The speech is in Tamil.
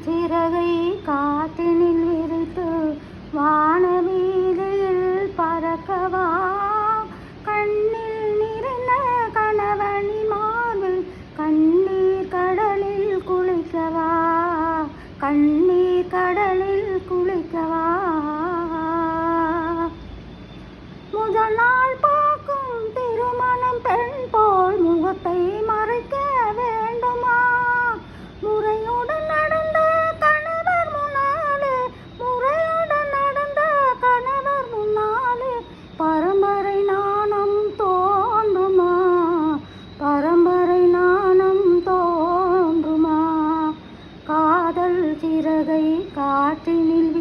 சிறகை காற்றினில் விரித்து வானவீதியில் பறக்கவா, கண்ணில் நிறைந்த கணவனி மார்பில் கண்ணீர் கடலில் குளிக்கவா, கண்ணீர் கடலில் குளிக்கவா. முதல் நாள் பார்க்கும் திருமணம் பெண் போல் முகத்தை மறைக்க வேண்டுமா, முறையுடன் நடந்த கணவர் முன்னாலே, முறையுடன் நடந்த கணவர் முன்னாலே பரம்பரை நாணம் தோன்றுமா, பரம்பரை நாணம் தோன்றுமா. காதல் சிறகை காற்றினில்